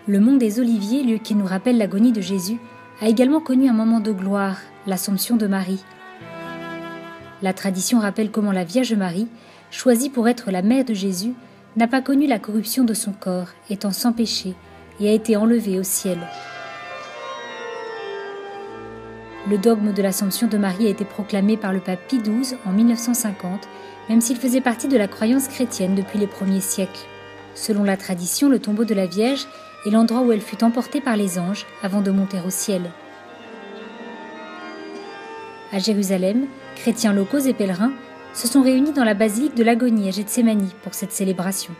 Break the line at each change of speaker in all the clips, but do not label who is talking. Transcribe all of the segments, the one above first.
Le mont des Oliviers, lieu qui nous rappelle l'agonie de Jésus, a également connu un moment de gloire, l'Assomption de Marie. La tradition rappelle comment la Vierge Marie, choisie pour être la mère de Jésus, n'a pas connu la corruption de son corps, étant sans péché, et a été enlevée au ciel. Le dogme de l'Assomption de Marie a été proclamé par le pape Pie XII en 1950, même s'il faisait partie de la croyance chrétienne depuis les premiers siècles. Selon la tradition, le tombeau de la Vierge est l'endroit où elle fut emportée par les anges avant de monter au ciel. À Jérusalem, chrétiens locaux et pèlerins se sont réunis dans la basilique de l'Agonie à Gethsémani pour cette célébration.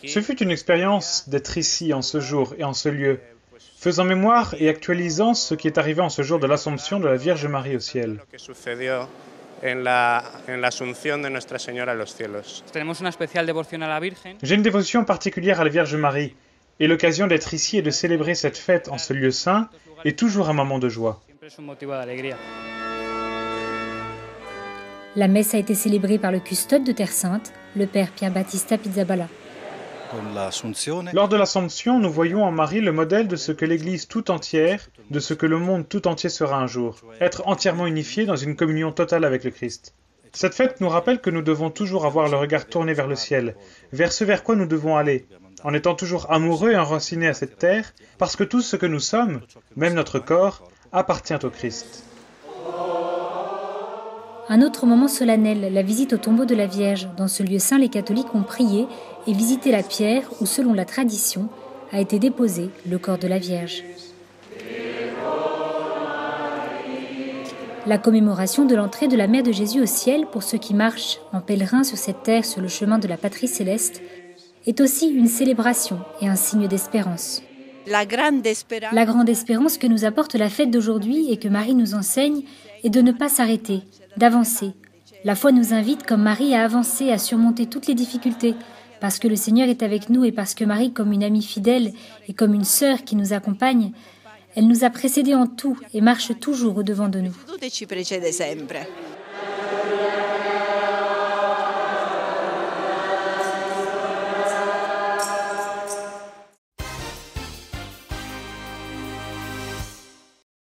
Ce fut une expérience d'être ici en ce jour et en ce lieu, faisant mémoire et actualisant ce qui est arrivé en ce jour de l'Assomption de la Vierge Marie au ciel. J'ai une dévotion particulière à la Vierge Marie, et l'occasion d'être ici et de célébrer cette fête en ce lieu saint est toujours un moment de joie.
La messe a été célébrée par le custode de Terre Sainte, le père Pier Battista Pizzaballa.
Lors de l'Assomption, nous voyons en Marie le modèle de ce que l'Église tout entière, de ce que le monde tout entier sera un jour, être entièrement unifié dans une communion totale avec le Christ. Cette fête nous rappelle que nous devons toujours avoir le regard tourné vers le ciel, vers ce vers quoi nous devons aller, en étant toujours amoureux et enracinés à cette terre, parce que tout ce que nous sommes, même notre corps, appartient au Christ.
Un autre moment solennel, la visite au tombeau de la Vierge. Dans ce lieu saint, les catholiques ont prié et visité la pierre où, selon la tradition, a été déposé le corps de la Vierge. La commémoration de l'entrée de la Mère de Jésus au ciel pour ceux qui marchent en pèlerin sur cette terre sur le chemin de la patrie céleste est aussi une célébration et un signe d'espérance. La grande espérance que nous apporte la fête d'aujourd'hui et que Marie nous enseigne est de ne pas s'arrêter, d'avancer. La foi nous invite, comme Marie, à avancer, à surmonter toutes les difficultés, parce que le Seigneur est avec nous et parce que Marie, comme une amie fidèle et comme une sœur qui nous accompagne, elle nous a précédés en tout et marche toujours au-devant de nous.